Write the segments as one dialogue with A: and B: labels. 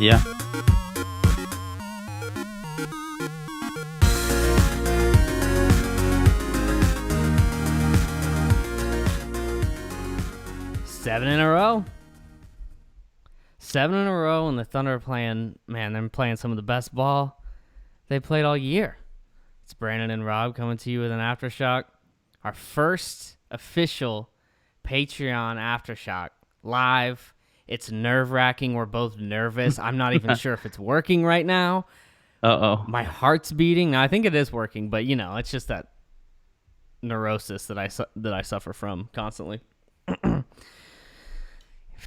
A: Yeah.
B: Seven in a row, and the Thunder are playing, man, they're playing some of the best ball they played all year. It's Brandon and Rob coming to you with an Aftershock, our first official Patreon Aftershock live. It's nerve-wracking. We're both nervous. I'm not even sure if it's working right now.
A: Uh-oh.
B: My heart's beating. Now, I think it is working, but, it's just that neurosis that I suffer from constantly.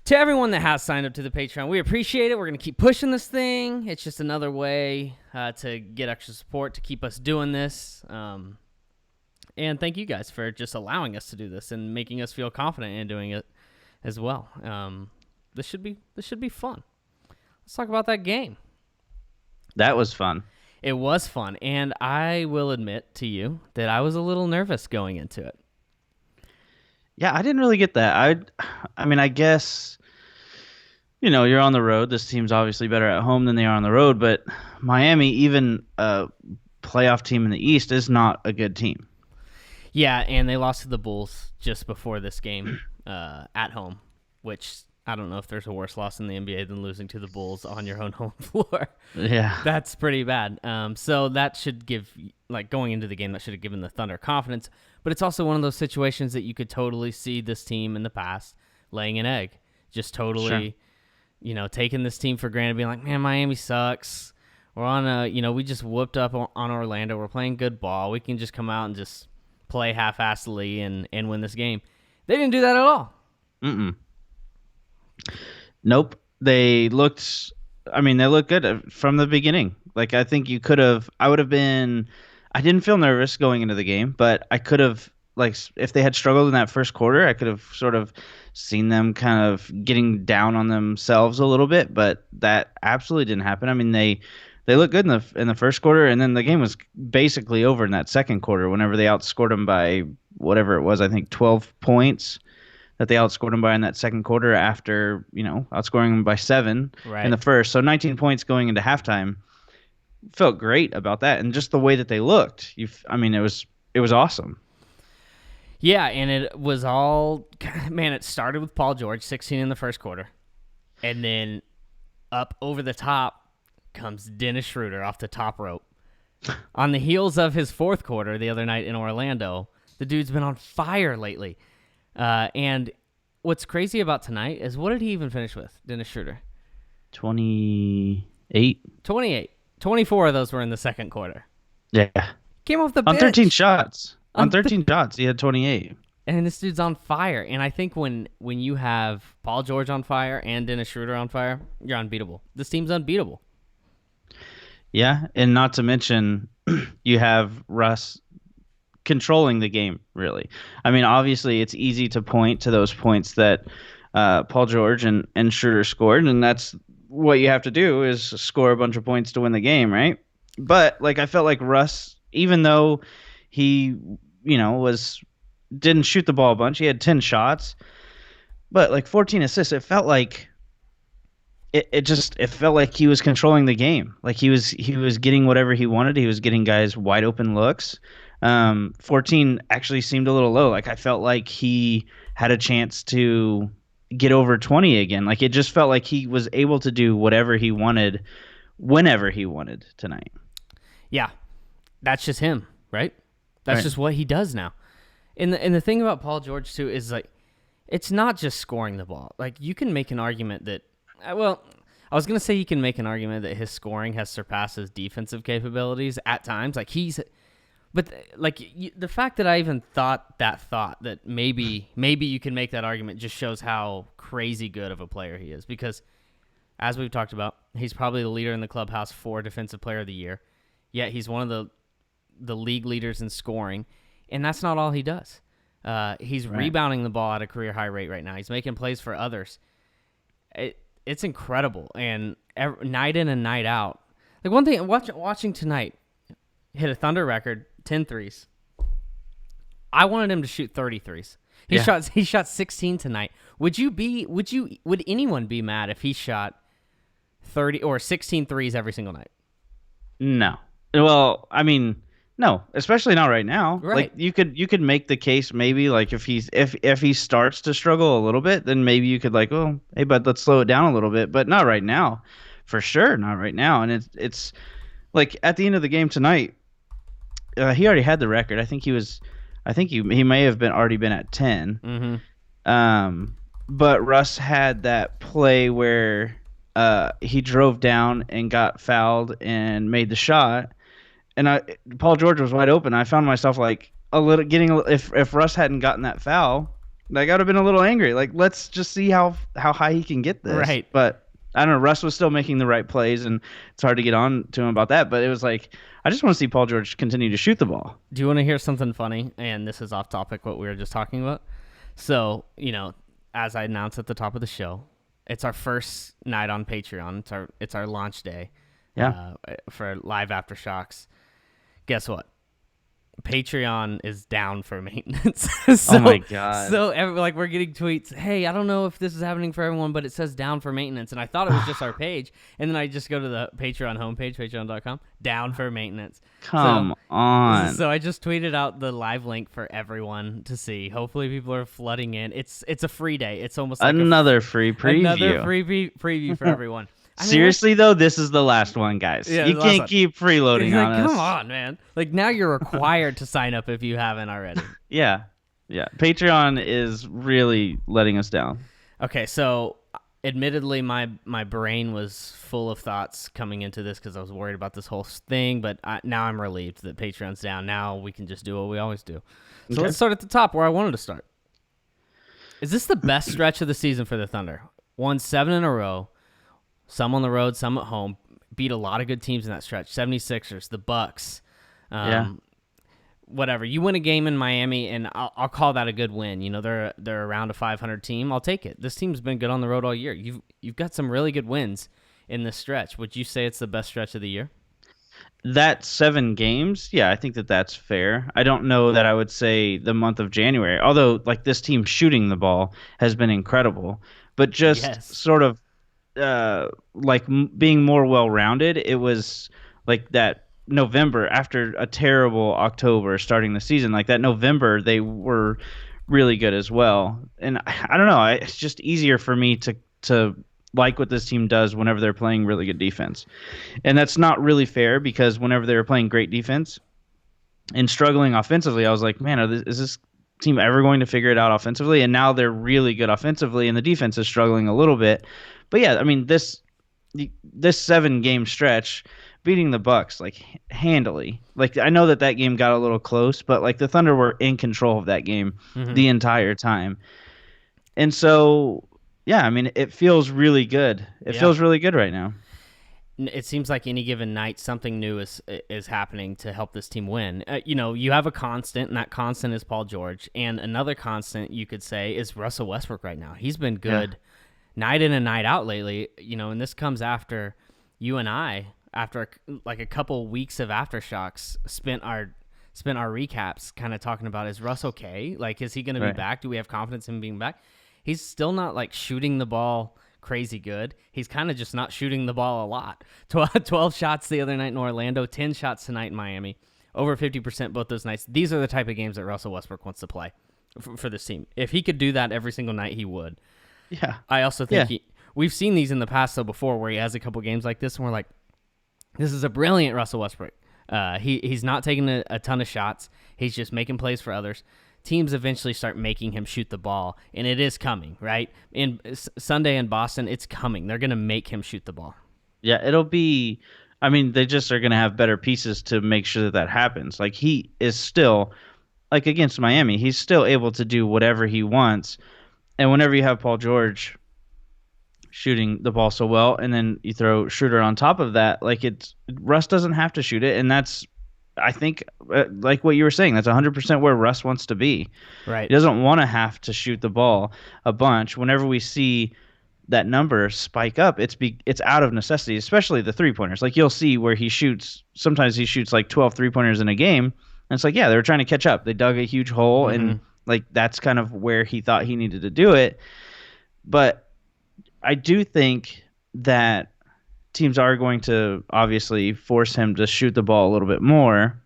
B: To everyone that has signed up to the Patreon, we appreciate it. We're going to keep pushing this thing. It's just another way to get extra support to keep us doing this. And thank you guys for just allowing us to do this and making us feel confident in doing it as well. This should be fun. Let's talk about that game.
A: That was fun.
B: It was fun, and I will admit to you that I was a little nervous going into it.
A: Yeah, I didn't really get that. I mean, I guess, you're on the road. This team's obviously better at home than they are on the road, but Miami, even a playoff team in the East, is not a good team.
B: Yeah, and they lost to the Bulls just before this game at home, which I don't know if there's a worse loss in the NBA than losing to the Bulls on your own home floor.
A: Yeah.
B: That's pretty bad. So that should give, going into the game, that should have given the Thunder confidence. But it's also one of those situations that you could totally see this team in the past laying an egg. Just totally, taking this team for granted, being like, man, Miami sucks. We're on we just whooped up on Orlando. We're playing good ball. We can just come out and just play half-assedly and win this game. They didn't do that at all.
A: Nope. They looked good from the beginning. I think I didn't feel nervous going into the game, but I could have, if they had struggled in that first quarter, I could have sort of seen them kind of getting down on themselves a little bit, but that absolutely didn't happen. I mean, they looked good in the first quarter, and then the game was basically over in that second quarter whenever they outscored them by whatever it was, I think 12 points that they outscored them by in that second quarter after, outscoring them by 7 in the first. So 19 points going into halftime. Felt great about that, and just the way that they looked. It was awesome.
B: Yeah, and it was all, man, it started with Paul George, 16 in the first quarter, and then up over the top comes Dennis Schroder off the top rope. On the heels of his fourth quarter the other night in Orlando, the dude's been on fire lately. And what's crazy about tonight is, what did he even finish with, Dennis Schroder?
A: 28.
B: 24 of those were in the second quarter.
A: Yeah.
B: Came off the bench.
A: On 13 shots. On 13 shots, he had 28.
B: And this dude's on fire. And I think when you have Paul George on fire and Dennis Schroder on fire, you're unbeatable. This team's unbeatable.
A: Yeah, and not to mention you have Russ controlling the game, really. I mean, obviously, it's easy to point to those points that Paul George and Schroder scored, and that's what you have to do is score a bunch of points to win the game, right? But I felt like Russ, even though he, didn't shoot the ball a bunch, he had 10 shots, but 14 assists. It felt like it felt like he was controlling the game. He was getting whatever he wanted. He was getting guys wide open looks. 14 actually seemed a little low. I felt like he had a chance to get over 20 again. It just felt like he was able to do whatever he wanted whenever he wanted tonight.
B: Yeah, that's just him, right? That's just what he does now. And the thing about Paul George too is it's not just scoring the ball. You can make an argument that, I was gonna say you can make an argument that his scoring has surpassed his defensive capabilities at times. But the fact that I even thought that maybe you can make that argument just shows how crazy good of a player he is. Because as we've talked about, he's probably the leader in the clubhouse for Defensive Player of the Year. Yet he's one of the league leaders in scoring, and that's not all he does. He's rebounding the ball at a career high rate right now. He's making plays for others. It's incredible, and night in and night out. One thing watching tonight, hit a Thunder record. 10 threes. I wanted him to shoot 30 threes. He shot 16 tonight. Would anyone be mad if he shot 30 or 16 threes every single night.
A: No. Well, I mean, no, especially not right now. Like
B: Right.
A: you could make the case maybe like if he starts to struggle a little bit, then maybe you could like, oh, hey, bud, let's slow it down a little bit, but not right now. For sure, not right now. And it's like at the end of the game tonight, he already had the record. I think he may have been already been at 10. But Russ had that play where he drove down and got fouled and made the shot, and Paul George was wide open. I found myself like if Russ hadn't gotten that foul, like I would have been a little angry. Like let's just see how high he can get this.
B: Right.
A: But I don't know. Russ was still making the right plays, and it's hard to get on to him about that. But it was like I just want to see Paul George continue to shoot the ball.
B: Do you want to hear something funny? And this is off topic, what we were just talking about. So, as I announced at the top of the show, it's our first night on Patreon. It's our launch day.
A: Yeah.
B: For live Aftershocks. Guess what? Patreon is down for maintenance.
A: Oh my god!
B: So we're getting tweets. Hey, I don't know if this is happening for everyone, but it says down for maintenance, and I thought it was just our page. And then I just go to the Patreon homepage, patreon.com, down for maintenance.
A: Come on.
B: So I just tweeted out the live link for everyone to see. Hopefully, people are flooding in. It's a free day. It's almost like
A: another free preview.
B: Another free preview for everyone. I mean,
A: seriously though, this is the last one, guys.
B: Yeah,
A: you can't keep freeloading on us.
B: Come on, man. Like now you're required to sign up if you haven't already.
A: Yeah. Patreon is really letting us down.
B: Okay, so admittedly, my brain was full of thoughts coming into this because I was worried about this whole thing, but now I'm relieved that Patreon's down. Now we can just do what we always do. So let's start at the top where I wanted to start. Is this the best stretch of the season for the Thunder? Won 7 in a row. Some on the road, some at home. Beat a lot of good teams in that stretch. 76ers, the Bucks. Whatever. You win a game in Miami, and I'll call that a good win. They're around a 500 team. I'll take it. This team's been good on the road all year. You've got some really good wins in this stretch. Would you say it's the best stretch of the year?
A: That 7 games, yeah, I think that's fair. I don't know that I would say the month of January, although like this team shooting the ball has been incredible, but just sort of being more well-rounded. It was like that November after a terrible October starting the season. Like that November, they were really good as well. And I don't know. It's just easier for me to like what this team does whenever they're playing really good defense. And that's not really fair because whenever they were playing great defense and struggling offensively, I was like, man, is this team ever going to figure it out offensively? And now they're really good offensively, and the defense is struggling a little bit. But yeah, I mean this 7-game stretch, beating the Bucks like handily. Like I know that game got a little close, but like the Thunder were in control of that game the entire time. And so yeah, I mean it feels really good. It feels really good right now.
B: It seems like any given night something new is happening to help this team win. You have a constant, and that constant is Paul George. And another constant you could say is Russell Westbrook right now. He's been good night in and night out lately. And this comes after you and I, after like a couple weeks of Aftershocks, spent our recaps kind of talking about, is Russ okay? Like, is he going to be back? Do we have confidence in him being back? He's still not like shooting the ball crazy good. He's kind of just not shooting the ball a lot. 12 shots the other night in Orlando, 10 shots tonight in Miami, over 50% both those nights. These are the type of games that Russell Westbrook wants to play for this team. If he could do that every single night, he would.
A: Yeah.
B: I also think we've seen these in the past though before where he has a couple games like this and we're like, this is a brilliant Russell Westbrook. He's not taking a ton of shots. He's just making plays for others. Teams eventually start making him shoot the ball, and it is coming, right? In Sunday in Boston, it's coming. They're going to make him shoot the ball.
A: Yeah, it'll be – I mean, they just are going to have better pieces to make sure that happens. Like, he is still – like, against Miami, he's still able to do whatever he wants. And whenever you have Paul George shooting the ball so well, and then you throw Schroder on top of that, like, Russ doesn't have to shoot it, and that's – I think, like what you were saying, that's 100% where Russ wants to be.
B: Right.
A: He doesn't want to have to shoot the ball a bunch. Whenever we see that number spike up, it's out of necessity, especially the three-pointers. Like you'll see where sometimes he shoots like 12 three-pointers in a game, and it's like, yeah, they were trying to catch up. They dug a huge hole, and like that's kind of where he thought he needed to do it. But I do think that teams are going to obviously force him to shoot the ball a little bit more,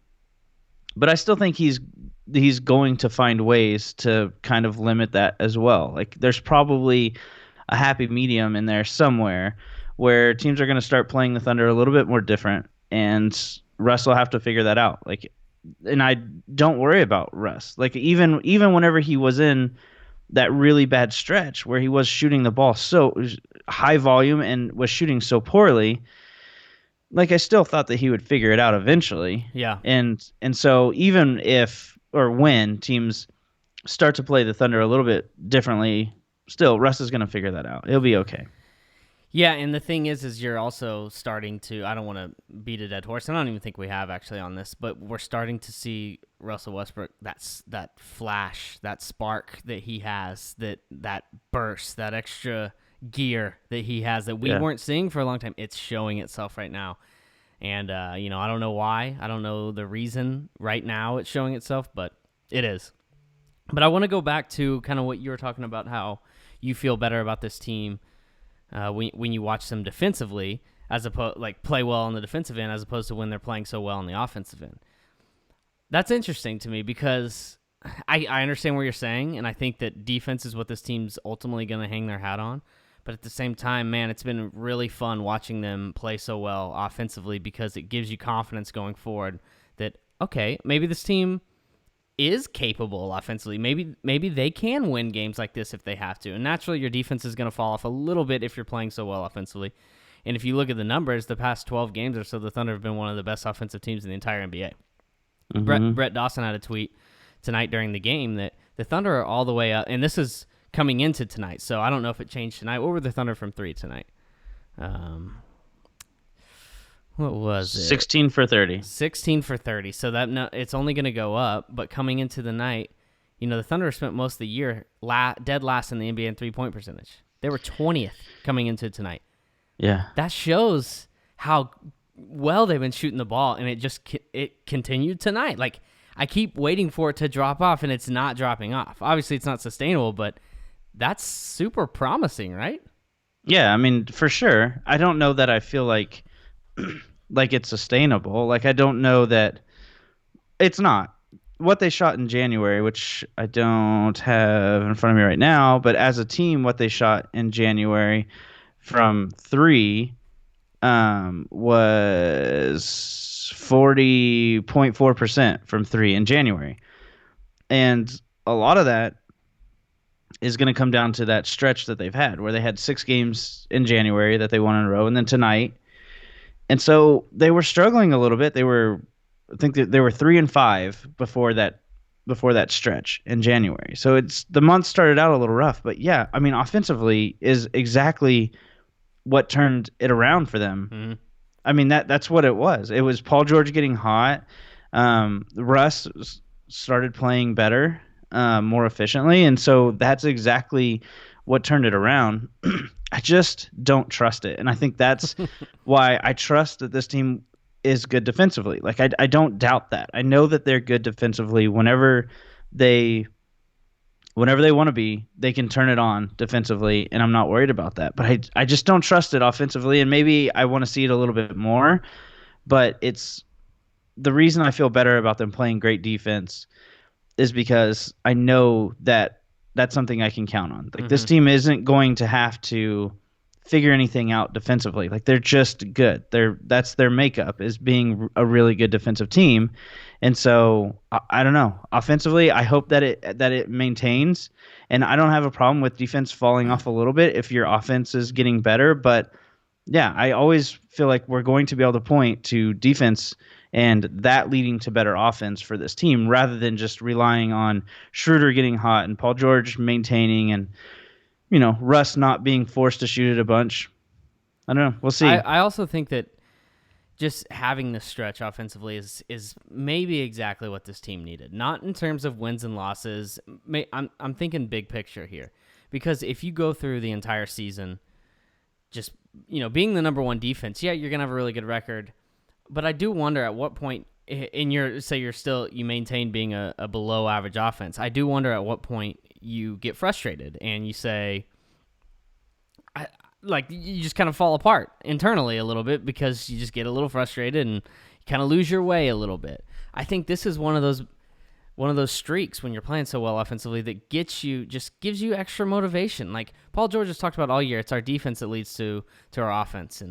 A: but I still think he's going to find ways to kind of limit that as well. Like there's probably a happy medium in there somewhere where teams are going to start playing the Thunder a little bit more different, and Russ will have to figure that out. Like, and I don't worry about Russ. Like even whenever he was in that really bad stretch where he was shooting the ball so high volume and was shooting so poorly, like I still thought that he would figure it out eventually.
B: Yeah.
A: And so even if or when teams start to play the Thunder a little bit differently, still Russ is going to figure that out. He'll be okay.
B: Yeah, and the thing is you're also starting to, I don't want to beat a dead horse, and I don't even think we have actually on this, but we're starting to see Russell Westbrook, that flash, that spark that he has, that burst, that extra gear that he has that we weren't seeing for a long time. It's showing itself right now. And, I don't know why. I don't know the reason right now it's showing itself, but it is. But I want to go back to kind of what you were talking about, how you feel better about this team when you watch them defensively, as opposed like play well on the defensive end, as opposed to when they're playing so well on the offensive end. That's interesting to me because I understand what you're saying, and I think that defense is what this team's ultimately going to hang their hat on. But at the same time, man, it's been really fun watching them play so well offensively because it gives you confidence going forward that, okay, maybe this team is capable offensively. Maybe they can win games like this if they have to. And naturally, your defense is going to fall off a little bit if you're playing so well offensively. And if you look at the numbers, the past 12 games or so, the Thunder have been one of the best offensive teams in the entire NBA.
A: Mm-hmm.
B: Brett Dawson had a tweet tonight during the game that the Thunder are all the way up, and this is coming into tonight, so I don't know if it changed tonight. What were the Thunder from 3 tonight? What was it?
A: 16 for 30.
B: 16 for 30. So it's only going to go up, but coming into the night, the Thunder spent most of the year dead last in the NBA in three-point percentage. They were 20th coming into tonight.
A: Yeah.
B: That shows how well they've been shooting the ball, and it continued tonight. Like, I keep waiting for it to drop off, and it's not dropping off. Obviously, it's not sustainable, but that's super promising, right?
A: Yeah, I mean, for sure. I don't know that I feel like it's sustainable. Like, I don't know that it's not. What they shot in January, which I don't have in front of me right now, but as a team, what they shot in January from 3 was 40.4% from 3 in January. And a lot of that is going to come down to that stretch that they've had where they had 6 games in January that they won in a row, and then tonight. And so they were struggling a little bit. I think that they were 3-5 before that stretch in January. So the month started out a little rough, but yeah, I mean, offensively is exactly what turned it around for them.
B: Mm-hmm.
A: I mean, that's what it was. It was Paul George getting hot. Russ started playing better, more efficiently, and so that's exactly what turned it around. I just don't trust it, and I think that's why I trust that this team is good defensively. Like I don't doubt that. I know that they're good defensively whenever they want to be. They can turn it on defensively, and I'm not worried about that. But I just don't trust it offensively, and maybe I want to see it a little bit more. But it's the reason I feel better about them playing great defense is because I know that that's something I can count on. Like, this team isn't going to have to figure anything out defensively. Like, they're just good. That's their makeup, is being a really good defensive team. And so I don't know. Offensively, I hope that it maintains. And I don't have a problem with defense falling off a little bit if your offense is getting better. But yeah, I always feel like we're going to be able to point to defense and that leading to better offense for this team rather than just relying on Schroder getting hot and Paul George maintaining and, Russ not being forced to shoot it a bunch. I don't know. We'll see.
B: I also think that just having this stretch offensively is maybe exactly what this team needed. Not in terms of wins and losses. I'm thinking big picture here. Because if you go through the entire season just, being the number one defense, yeah, you're going to have a really good record. But I do wonder at what point you maintain being a below average offense. I do wonder at what point you get frustrated and you say, like you just kind of fall apart internally a little bit because you just get a little frustrated and you kind of lose your way a little bit. I think this is one of those streaks when you're playing so well offensively that gives you extra motivation. Like Paul George has talked about all year, it's our defense that leads to our offense,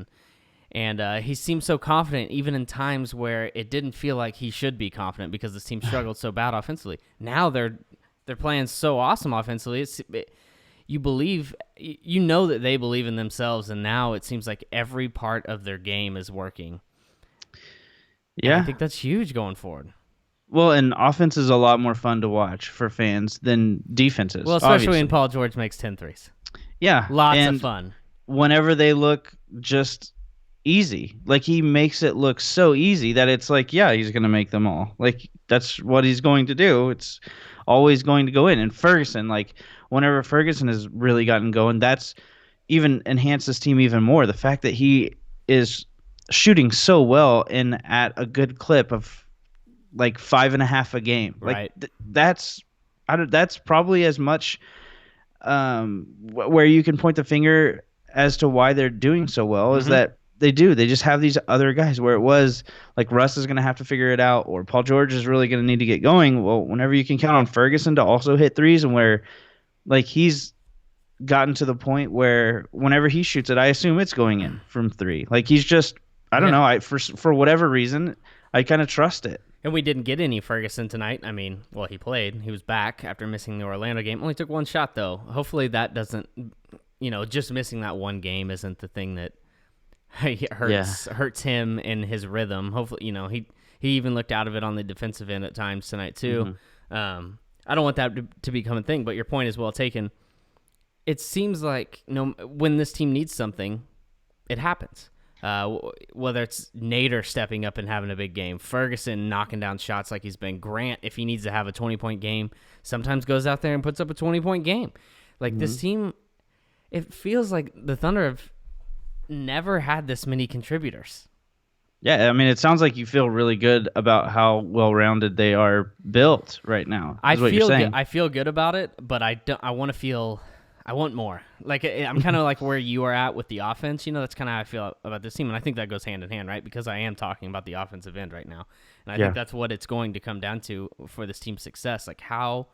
B: and he seems so confident even in times where it didn't feel like he should be confident because this team struggled so bad offensively. Now they're playing so awesome offensively. You know that they believe in themselves, and now it seems like every part of their game is working.
A: Yeah.
B: And I think that's huge going forward.
A: Well, and offense is a lot more fun to watch for fans than defenses.
B: Well, especially
A: obviously.
B: when Paul George makes 10 threes.
A: Yeah.
B: Lots of fun.
A: Whenever they look just easy, like he makes it look so easy that it's like, yeah, he's going to make them all. Like that's what he's going to do. It's always going to go in. And Ferguson, like whenever Ferguson has really gotten going, that's even enhanced this team even more. The fact that he is shooting so well and at a good clip of like 5.5 a game.
B: Right.
A: Like that's probably as much where you can point the finger as to why they're doing so well is that they just have these other guys where it was like Russ is going to have to figure it out or Paul George is really going to need to get going. Well, whenever you can count on Ferguson to also hit threes and where like he's gotten to the point where whenever he shoots it, I assume it's going in from three. Like he's just, I don't know. For whatever reason, I kind of trust it.
B: And we didn't get any Ferguson tonight. I mean, well, he played. He was back after missing the Orlando game. Only took one shot, though. Hopefully that doesn't, just missing that one game isn't the thing that hurts him in his rhythm. Hopefully, he even looked out of it on the defensive end at times tonight, too. Mm-hmm. I don't want that to become a thing, but your point is well taken. It seems like when this team needs something, it happens. Whether it's Nader stepping up and having a big game, Ferguson knocking down shots like he's been, Grant, if he needs to have a 20-point game, sometimes goes out there and puts up a 20-point game. Like this team, it feels like the Thunder have never had this many contributors. Yeah,
A: I mean, it sounds like you feel really good about how well-rounded they are built right now.
B: I feel good about it, but I want more. Like I'm kind of like where you are at with the offense. That's kind of how I feel about this team, and I think that goes hand in hand, right? Because I am talking about the offensive end right now, and I think that's what it's going to come down to for this team's success. Like how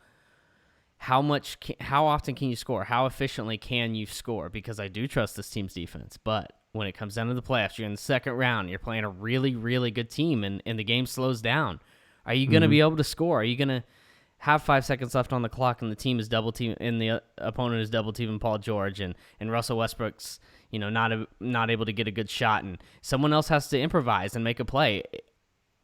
B: often can you score? How efficiently can you score? Because I do trust this team's defense, but when it comes down to the playoffs, you're in the second round, you're playing a really, really good team, and the game slows down. Are you going to be able to score? Are you going to have 5 seconds left on the clock and the team is double team and the opponent is double teaming Paul George and Russell Westbrook's not able to get a good shot and someone else has to improvise and make a play?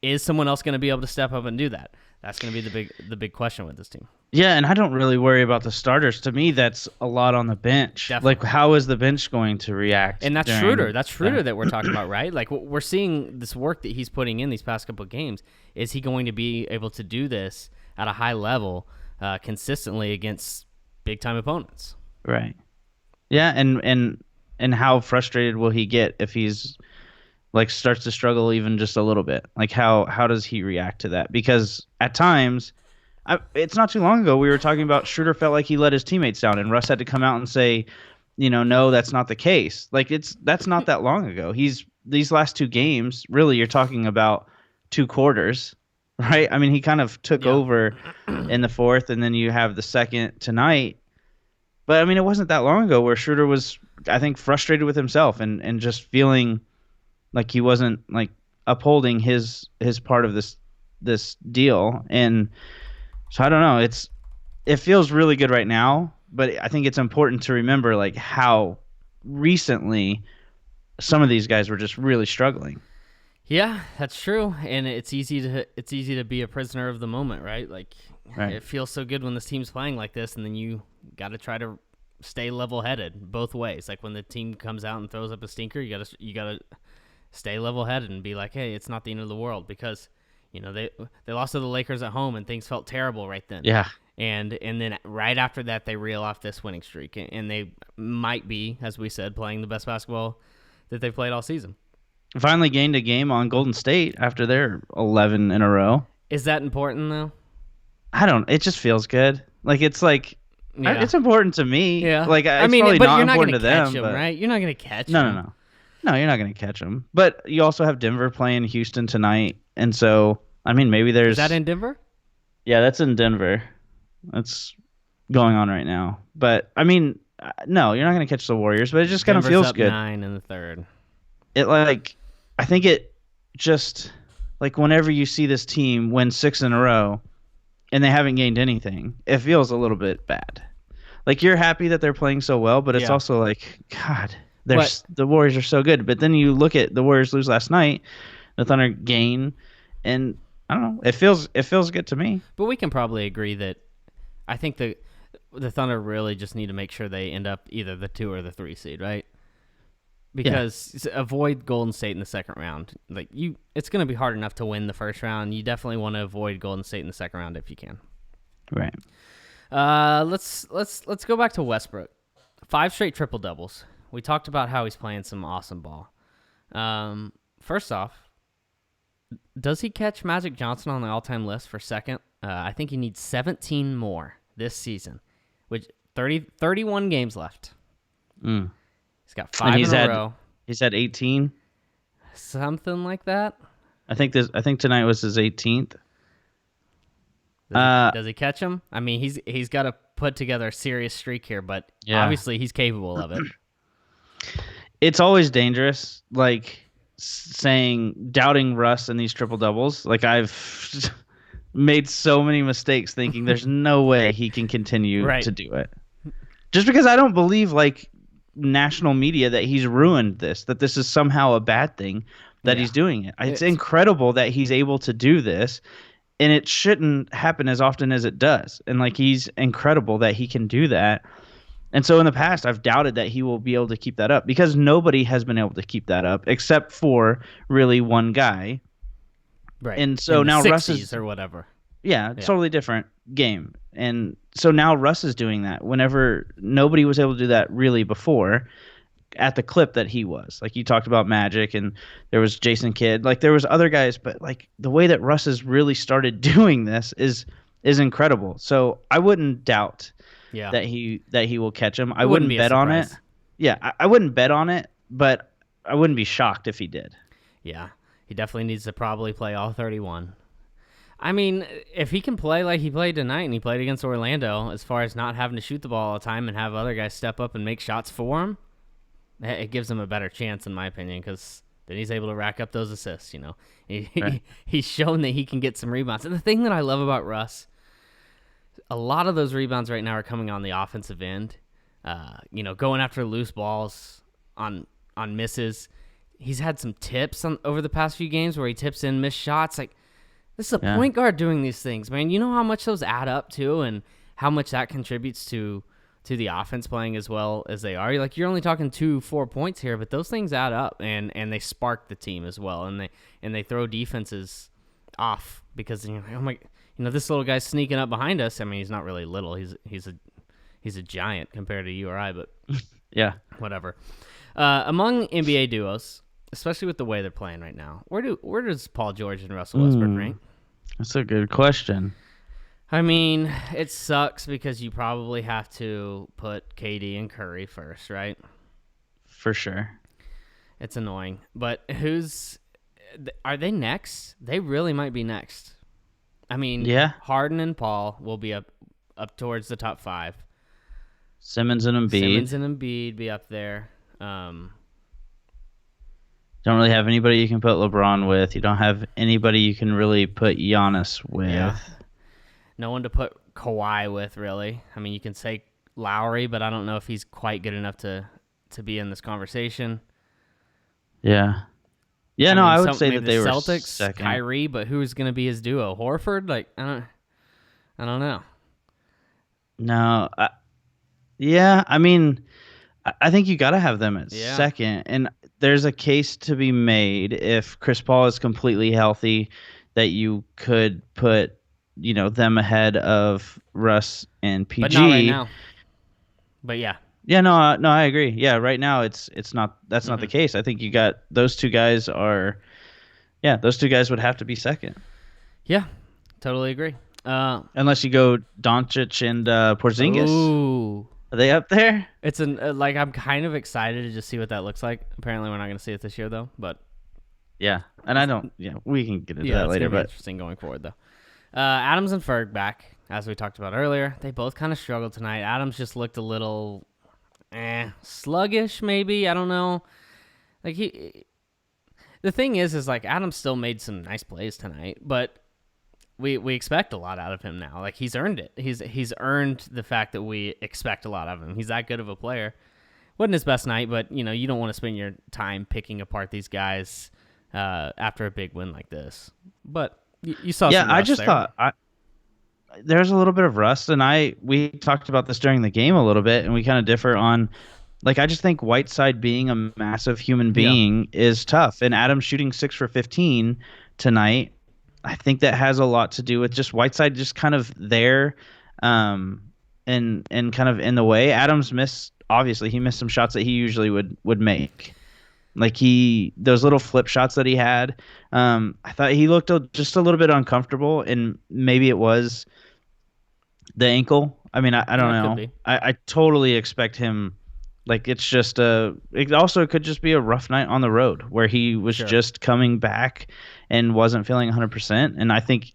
B: Is someone else going to be able to step up and do that? That's going to be the big question with this team.
A: Yeah, and I don't really worry about the starters. To me, that's a lot on the bench.
B: Definitely.
A: Like, how is the bench going to react?
B: And that's Schroder. That's Schroder that we're talking about, right? Like, we're seeing this work that he's putting in these past couple of games. Is he going to be able to do this at a high level consistently against big-time opponents?
A: Right. Yeah, and how frustrated will he get if he's like starts to struggle even just a little bit? Like, how does he react to that? Because at times, it's not too long ago we were talking about Schroder felt like he let his teammates down, and Russ had to come out and say, no, that's not the case. Like that's not that long ago. These last two games, really, you're talking about 2 quarters, right? I mean, he kind of took over in the fourth, and then you have the second tonight. But I mean, it wasn't that long ago where Schroder was, I think, frustrated with himself and just feeling like he wasn't like upholding his part of this deal. And so I don't know. It feels really good right now, but I think it's important to remember like how recently some of these guys were just really struggling.
B: Yeah, that's true, and it's easy to be a prisoner of the moment, right? Like It feels so good when this team's playing like this, and then you got to try to stay level-headed both ways. Like when the team comes out and throws up a stinker, you gotta stay level-headed and be like, hey, it's not the end of the world, because they lost to the Lakers at home and things felt terrible right then.
A: Yeah.
B: And then right after that, they reel off this winning streak, and they might be, as we said, playing the best basketball that they've played all season.
A: Finally gained a game on Golden State after their 11 in a row.
B: Is that important though?
A: It just feels good. Like it's like
B: Yeah.
A: It's important to me.
B: Yeah.
A: Like
B: I
A: it's
B: mean,
A: probably
B: but
A: not
B: you're not going
A: important
B: to
A: to
B: catch
A: them.
B: him,
A: But
B: right? You're not going to catch
A: no, no,
B: him.
A: no, no. You're not going to catch them. But you also have Denver playing Houston tonight, and so I mean, maybe
B: Is that
A: there's
B: in Denver?
A: yeah, that's in Denver. That's going on right now. But I mean, no, you're not going to catch the Warriors. But it just kind of
B: Denver's
A: feels
B: up
A: good.
B: 9 in the third.
A: It like I think it just like whenever you see this team win 6 in a row and they haven't gained anything, it feels a little bit bad. Like you're happy that they're playing so well, but it's
B: Yeah.
A: also like God,
B: But
A: the Warriors are so good. But then you look at the Warriors lose last night, the Thunder gain, and I don't know. It feels good to me.
B: but we can probably agree that I think the Thunder really just need to make sure they end up either the 2 or the 3 seed, right? Because avoid Golden State in the second round. Like it's going to be hard enough to win the first round. You definitely want to avoid Golden State in the second round if you can.
A: Right.
B: Let's go back to Westbrook. 5 straight triple doubles. We talked about how he's playing some awesome ball. First off, does he catch Magic Johnson on the all-time list for second? I think he needs 17 more this season, which 31 games left.
A: Mm.
B: He's got 5 in a row.
A: He's had 18.
B: Something like that.
A: I think tonight was his 18th.
B: Does he catch him? I mean, he's got to put together a serious streak here, but obviously he's capable of it.
A: It's always dangerous, like doubting Russ in these triple doubles. Like I've made so many mistakes thinking there's no way he can continue to do it. Just because I don't believe like national media that he's ruined this, that this is somehow a bad thing that he's doing it. It's incredible that he's able to do this. And it shouldn't happen as often as it does. And like he's incredible that he can do that. And so in the past, I've doubted that he will be able to keep that up because nobody has been able to keep that up except for really one guy.
B: Right.
A: And so now Russ is
B: or whatever.
A: Yeah, totally different game. And so now Russ is doing that whenever nobody was able to do that really before at the clip that he was. Like you talked about Magic and there was Jason Kidd. Like there was other guys, but like the way that Russ has really started doing this is incredible. So I wouldn't doubt that he will catch him. I wouldn't bet on it. Yeah, I wouldn't bet on it, but I wouldn't be shocked if he did.
B: Yeah, he definitely needs to probably play all 31. I mean, if he can play like he played tonight and he played against Orlando, as far as not having to shoot the ball all the time and have other guys step up and make shots for him, it gives him a better chance, in my opinion, because then he's able to rack up those assists, you know. He's shown that he can get some rebounds. And the thing that I love about Russ, a lot of those rebounds right now are coming on the offensive end, going after loose balls on misses. He's had some tips over the past few games where he tips in missed shots. Like, this is a point guard doing these things, man. You know how much those add up to and how much that contributes to the offense playing as well as they are. Like, you're only talking 2-4 points here, but those things add up and they spark the team as well, and they throw defenses off because oh my, this little guy's sneaking up behind us. I mean, he's not really little. He's a giant compared to you or I, but
A: yeah,
B: whatever. Among NBA duos, especially with the way they're playing right now, where does Paul George and Russell Westbrook rank?
A: That's a good question.
B: I mean, it sucks because you probably have to put KD and Curry first, right?
A: For sure.
B: It's annoying. But are they next? They really might be next. I mean, Harden and Paul will be up towards the top 5.
A: Simmons and
B: Embiid be up there.
A: Don't really have anybody you can put LeBron with. You don't have anybody you can really put Giannis with.
B: Yeah. No one to put Kawhi with, really. I mean, you can say Lowry, but I don't know if he's quite good enough to be in this conversation.
A: Yeah. Yeah, I would say that they were
B: Celtics,
A: second.
B: Kyrie, but who's going to be his duo? Horford? Like, I don't know.
A: No. I mean, I think you got to have them at second. And there's a case to be made if Chris Paul is completely healthy that you could put them ahead of Russ and PG.
B: But not right now. But yeah.
A: Yeah, no, I agree. Yeah, right now it's not. That's not the case. I think you got those two guys those two guys would have to be second.
B: Yeah, totally agree.
A: Unless you go Doncic and Porzingis.
B: Oh,
A: Are they up there?
B: it's like I'm kind of excited to just see what that looks like. Apparently, we're not going to see it this year though, but
A: Yeah. And I don't, yeah, we can get into
B: yeah,
A: that
B: it's
A: later.
B: going to be
A: But
B: interesting going forward though. Adams and Ferg back, as we talked about earlier. They both kind of struggled tonight. Adams just looked a little, sluggish maybe. I don't know. Like the thing is like Adams still made some nice plays tonight, but we expect a lot out of him now. Like he's earned it. He's earned the fact that we expect a lot of him. He's that good of a player. Wasn't his best night, but you don't want to spend your time picking apart these guys after a big win like this. But you saw
A: yeah,
B: some
A: I
B: rust
A: just
B: there.
A: thought there's a little bit of rust, and we talked about this during the game a little bit, and we kind of differ on. Like, I just think Whiteside being a massive human
B: Yeah.
A: being is tough, and Adams shooting 6 for 15 tonight. I think that has a lot to do with just Whiteside just kind of there, um, and kind of in the way. Adams missed, obviously he missed some shots that he usually would make. Like those little flip shots that he had. I thought he looked just a little bit uncomfortable, and maybe it was the ankle. I mean, I don't
B: Yeah, it could
A: know.
B: be.
A: I totally expect him. Like it's just It also could just be a rough night on the road where he was
B: Sure.
A: just coming back and wasn't feeling 100%. And I think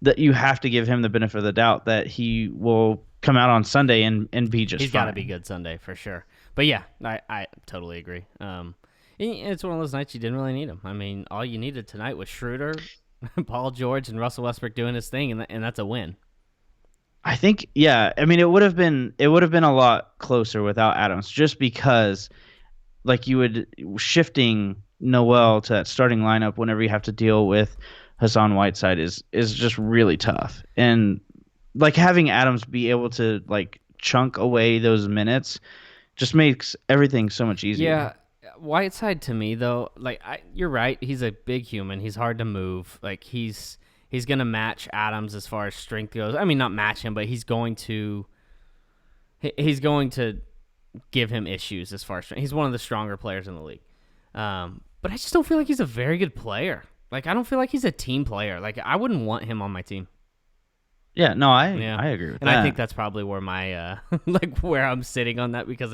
A: that you have to give him the benefit of the doubt that he will come out on Sunday and be just
B: He's
A: fine.
B: got to be good Sunday for sure. But yeah, I totally agree. It's one of those nights you didn't really need him. I mean, all you needed tonight was Schroder, Paul George, and Russell Westbrook doing his thing, and that's a win.
A: I think, yeah. I mean, it would have been a lot closer without Adams, just because like you would shifting Noel to that starting lineup whenever you have to deal with Hassan Whiteside is just really tough. And like having Adams be able to like chunk away those minutes just makes everything so much easier.
B: Yeah, Whiteside to me though, like you're right. He's a big human. He's hard to move. Like he's gonna match Adams as far as strength goes. I mean, not match him, but he's going to give him issues as far as strength. He's one of the stronger players in the league. But I just don't feel like he's a very good player. Like I don't feel like he's a team player. Like I wouldn't want him on my team.
A: Yeah, no, I
B: Yeah,
A: I agree with
B: and
A: that.
B: I think that's probably where my like where I'm sitting on that because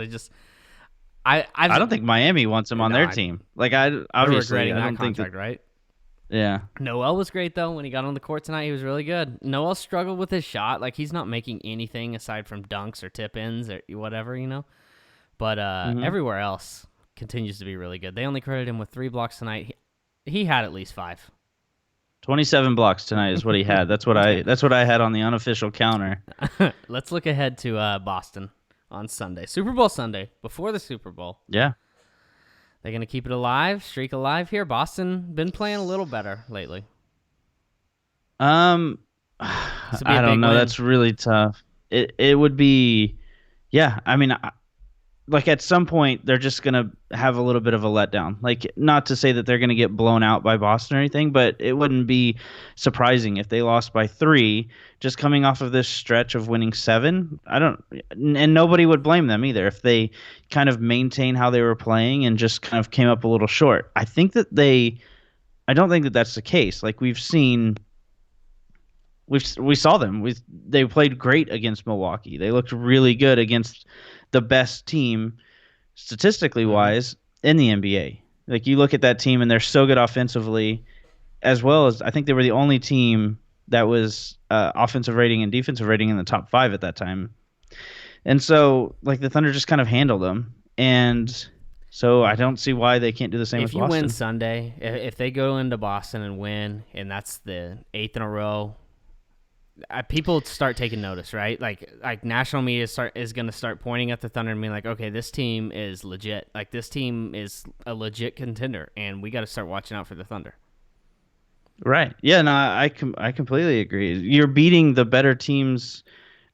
A: I don't think Miami wants him on their
B: I-
A: team. Like I
B: they're
A: obviously
B: regretting
A: I
B: that
A: don't think
B: contract,
A: that,
B: right?
A: yeah.
B: Noel was great though when he got on the court tonight. He was really good. Noel struggled with his shot. Like he's not making anything aside from dunks or tip-ins or whatever. But everywhere else continues to be really good. They only credited him with 3 blocks tonight. He had at least 5.
A: 27 blocks tonight is what he had. That's what I had on the unofficial counter.
B: Let's look ahead to Boston on Sunday. Super Bowl Sunday, before the Super Bowl.
A: Yeah.
B: They're going to keep it streak alive here. Boston been playing a little better lately.
A: I don't know.
B: win.
A: That's really tough. It would be, yeah. I mean, like at some point they're just gonna have a little bit of a letdown. Like not to say that they're gonna get blown out by Boston or anything, but it wouldn't be surprising if they lost by 3, just coming off of this stretch of winning 7. And nobody would blame them either if they kind of maintain how they were playing and just kind of came up a little short. I don't think that that's the case. Like we saw them. They played great against Milwaukee. They looked really good against the best team statistically wise in the NBA. Like you look at that team and they're so good offensively, as well as I think they were the only team that was offensive rating and defensive rating in the top 5 at that time. And so like the Thunder just kind of handled them, and so I don't see why they can't do the same with
B: If you
A: Boston.
B: win Sunday, if they go into Boston and win, and that's the 8th in a row, people start taking notice, right? Like national media is going to start pointing at the Thunder and being like, okay, this team is legit. Like this team is a legit contender, and we got to start watching out for the Thunder.
A: Right. Yeah, no, I completely agree. You're beating the better teams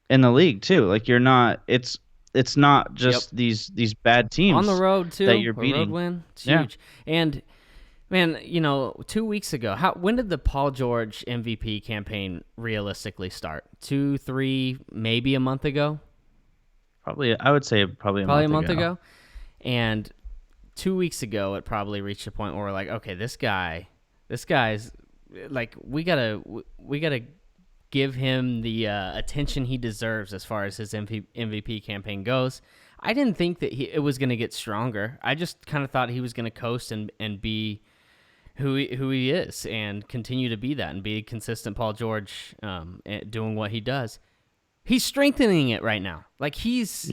A: in the league too. Like you're not it's not just these bad teams
B: on the road too.
A: that you're
B: A
A: beating.
B: road win, it's huge. And man, 2 weeks ago, when did the Paul George MVP campaign realistically start? 2, 3, maybe a month ago?
A: Probably, I would say probably a month ago.
B: And 2 weeks ago, it probably reached a point where we're like, okay, this guy's like, we gotta give him the attention he deserves as far as his MVP campaign goes. I didn't think that it was going to get stronger. I just kind of thought he was going to coast and be who he is and continue to be that and be a consistent Paul George doing what he does. He's strengthening it right now. Like this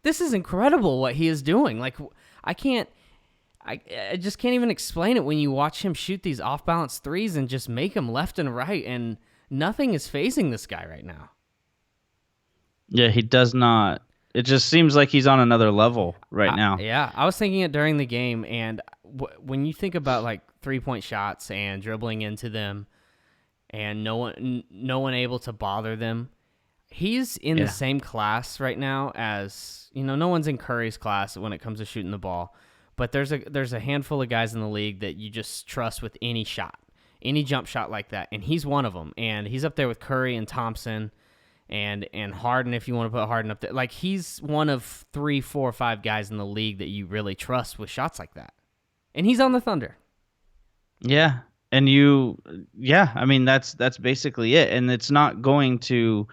B: is incredible what he is doing. Like I just can't even explain it when you watch him shoot these off-balance threes and just make them left and right, and nothing is phasing this guy right now.
A: Yeah, he does not. It just seems like he's on another level right now.
B: Yeah, I was thinking it during the game, and when you think about like 3-point shots and dribbling into them, and no one able to bother them, he's in the same class right now as no one's in Curry's class when it comes to shooting the ball. But there's a handful of guys in the league that you just trust with any shot, any jump shot like that, and he's one of them. And he's up there with Curry and Thompson and Harden, if you want to put Harden up there. Like, he's one of 3, 4, 5 guys in the league that you really trust with shots like that. And he's on the Thunder.
A: Yeah, and I mean that's basically it, and it's not going to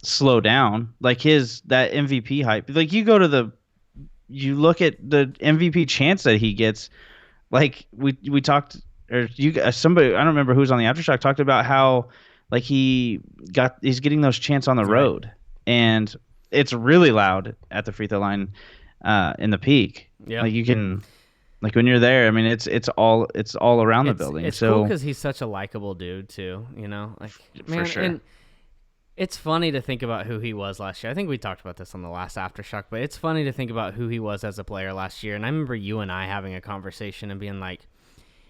A: slow down. Like that MVP hype. Like you look at the MVP chance that he gets. Like we talked, or somebody, I don't remember who was on the Aftershock, talked about how like he's getting those chances on the road, and it's really loud at the free throw line in the peak. Yeah, like you can, like when you're there, I mean it's all around the building.
B: It's cool because he's such a likable dude too. Like man, for sure. And it's funny to think about who he was last year. I think we talked about this on the last Aftershock, but it's funny to think about who he was as a player last year. And I remember you and I having a conversation and being like,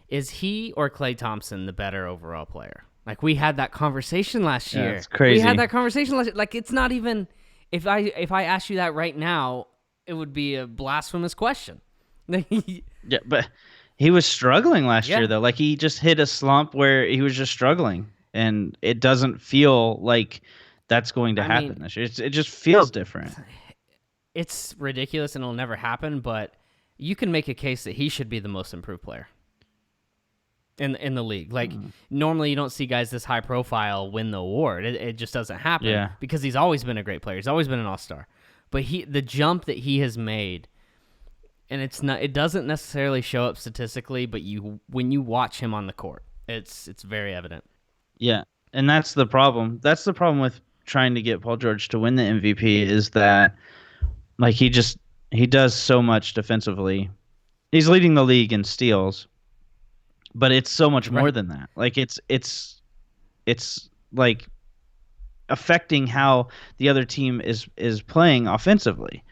B: is he or Klay Thompson the better overall player? Like, we had that conversation last year.
A: It's crazy.
B: We had that conversation last year. Like, it's not even, if I asked you that right now, it would be a blasphemous question.
A: Yeah, but he was struggling last year, though. Like, he just hit a slump where he was just struggling. And it doesn't feel like that's going to happen this year. It just feels different.
B: It's ridiculous and it'll never happen, but you can make a case that he should be the most improved player in the league. Like, normally you don't see guys this high profile win the award. It just doesn't happen because he's always been a great player. He's always been an all-star. But the jump that he has made, and it doesn't necessarily show up statistically, but when you watch him on the court, it's very evident.
A: Yeah, and that's the problem. That's the problem with trying to get Paul George to win the MVP is that, like, he does so much defensively. He's leading the league in steals, but it's so much more than that. Like, it's like affecting how the other team is playing offensively.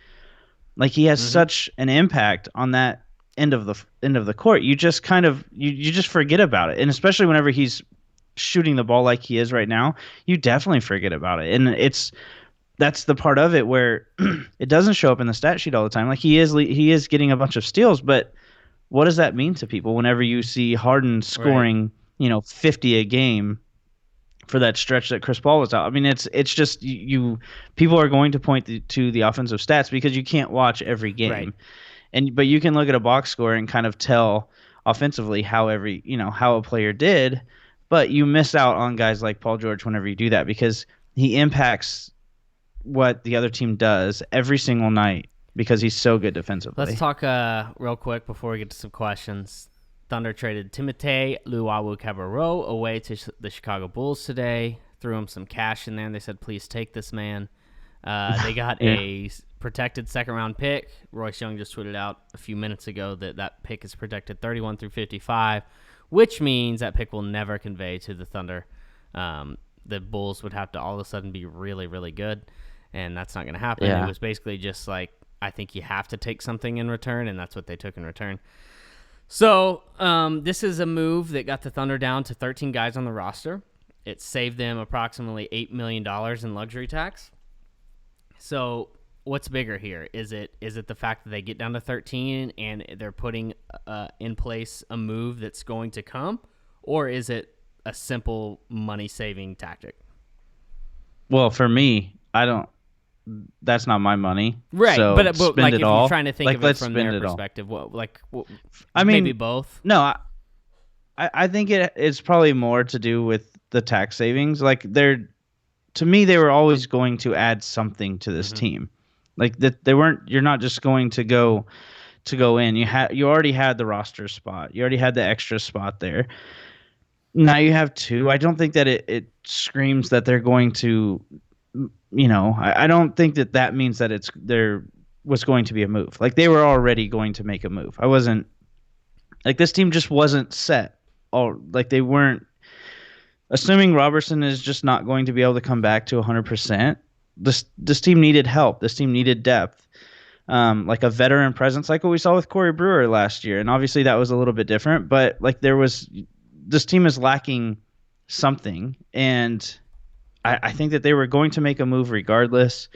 A: Like, he has such an impact on that end of the court. You just kind of you just forget about it, and especially whenever he's shooting the ball like he is right now, you definitely forget about it. And that's the part of it where it doesn't show up in the stat sheet all the time. Like, he is getting a bunch of steals, but what does that mean to people whenever you see Harden scoring, 50 a game for that stretch that Chris Paul was out? I mean, it's just people are going to point to the offensive stats because you can't watch every game. Right. But you can look at a box score and kind of tell offensively how how a player did. But you miss out on guys like Paul George whenever you do that because he impacts what the other team does every single night because he's so good defensively.
B: Let's talk real quick before we get to some questions. Thunder traded Timothé Luwawu-Cabarrot away to the Chicago Bulls today. Threw him some cash in there, and they said, please take this man. They got a protected second-round pick. Royce Young just tweeted out a few minutes ago that pick is protected 31 through 55. Which means that pick will never convey to the Thunder. The Bulls would have to all of a sudden be really, really good, and that's not going to happen. Yeah. It was basically just like, I think you have to take something in return, and that's what they took in return. So this is a move that got the Thunder down to 13 guys on the roster. It saved them approximately $8 million in luxury tax. So what's bigger here? Is it the fact that they get down to 13 and they're putting in place a move that's going to come, or is it a simple money-saving tactic?
A: Well, for me, that's not my money.
B: Right,
A: so
B: but like if
A: all.
B: You're trying to think of it from their perspective, maybe both?
A: No, I think it's probably more to do with the tax savings. Like to me, they were always going to add something to this team. Like that, they weren't. You're not just going to go in. You already had the roster spot. You already had the extra spot there. Now you have two. I don't think that it screams that they're going to. I don't think that means that there was going to be a move. Like they were already going to make a move. I wasn't like this team just wasn't set. All like they weren't. Assuming Robertson is just not going to be able to come back to 100%. This team needed help. This team needed depth. Like a veteran presence, like what we saw with Corey Brewer last year. And obviously that was a little bit different, but like this team is lacking something. And I think that they were going to make a move regardless.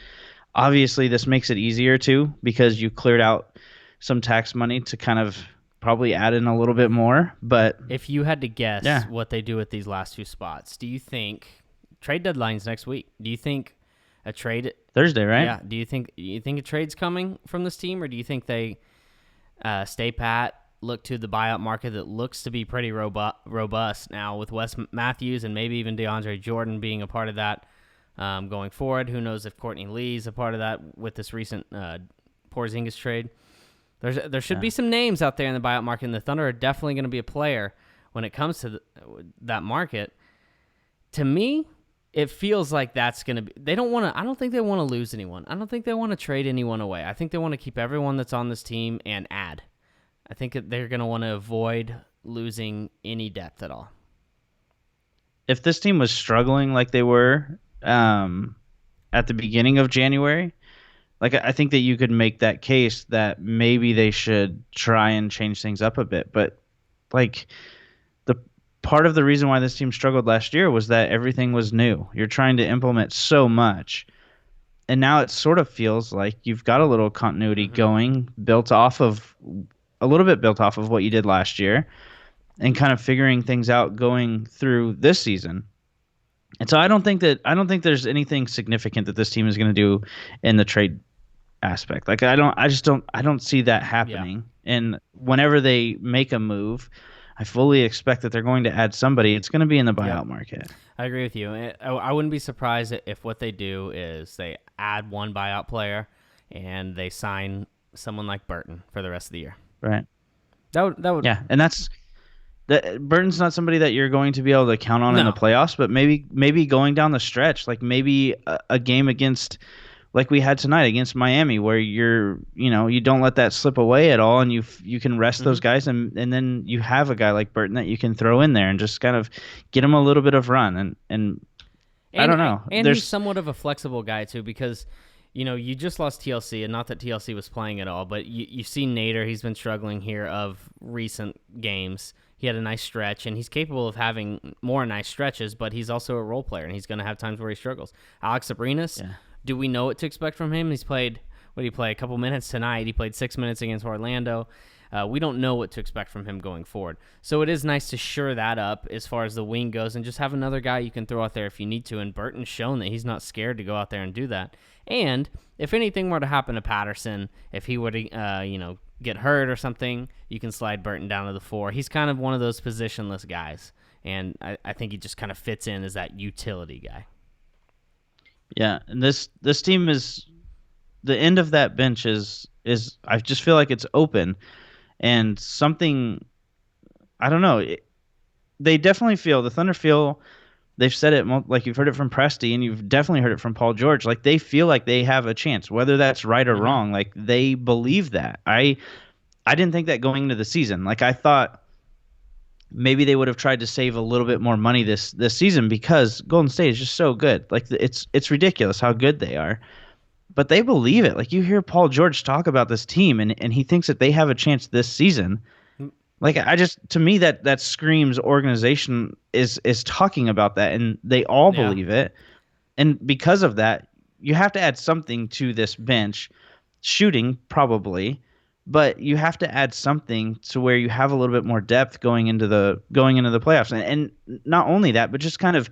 A: Obviously this makes it easier too, because you cleared out some tax money to kind of probably add in a little bit more. But
B: if you had to guess
A: yeah.
B: what they do with these last two spots, do you think trade deadline's next week? Do you think a trade
A: Thursday, right?
B: Yeah. Do you think a trade's coming from this team, or do you think they stay pat, look to the buyout market that looks to be pretty robust now with Wes Matthews and maybe even DeAndre Jordan being a part of that going forward? Who knows if Courtney Lee's a part of that with this recent Porzingis trade? There should be some names out there in the buyout market, and the Thunder are definitely going to be a player when it comes to that market. To me, it feels like that's going to be. They don't want to. I don't think they want to lose anyone. I don't think they want to trade anyone away. I think they want to keep everyone that's on this team and add. I think that they're going to want to avoid losing any depth at all.
A: If this team was struggling like they were at the beginning of January, like I think that you could make that case that maybe they should try and change things up a bit. But like the part of the reason why this team struggled last year was that everything was new. You're trying to implement so much. And now it sort of feels like you've got a little continuity going, built off of what you did last year and kind of figuring things out going through this season. And so I don't think there's anything significant that this team is going to do in the trade aspect. Like I don't see that happening. Yeah. And whenever they make a move, I fully expect that they're going to add somebody. It's going to be in the buyout market.
B: I agree with you. I wouldn't be surprised if what they do is they add one buyout player and they sign someone like Burton for the rest of the year.
A: Right.
B: That would.
A: Yeah, and Burton's not somebody that you're going to be able to count on in the playoffs, but maybe going down the stretch, like maybe a game against, like we had tonight against Miami, where you don't let that slip away at all, and you can rest those guys, and then you have a guy like Burton that you can throw in there and just kind of get him a little bit of run, and I don't know.
B: And he's somewhat of a flexible guy too, because you just lost TLC, and not that TLC was playing at all, but you've seen Nader. He's been struggling here of recent games. He had a nice stretch, and he's capable of having more nice stretches, but he's also a role player, and he's going to have times where he struggles. Alex Abrinas, do we know what to expect from him? He's played, what did he play, a couple minutes tonight. He played 6 minutes against Orlando. We don't know what to expect from him going forward. So it is nice to shore that up as far as the wing goes and just have another guy you can throw out there if you need to, and Burton's shown that he's not scared to go out there and do that. And if anything were to happen to Patterson, if he were to, get hurt or something, you can slide Burton down to the 4. He's kind of one of those positionless guys, and I think he just kind of fits in as that utility guy.
A: Yeah, and this team is the end of that bench is I just feel like it's open, and something I don't know. They definitely feel the Thunder feel. They've said it like you've heard it from Presti, and you've definitely heard it from Paul George. Like they feel like they have a chance, whether that's right or wrong. Like they believe that. I didn't think that going into the season. Like I thought maybe they would have tried to save a little bit more money this season because Golden State is just so good. Like it's ridiculous how good they are. But they believe it. Like you hear Paul George talk about this team, and he thinks that they have a chance this season. Like to me that screams organization is talking about that, and they all believe it. And because of that, you have to add something to this bench. Shooting probably, but you have to add something to where you have a little bit more depth going into the playoffs. And not only that, but just kind of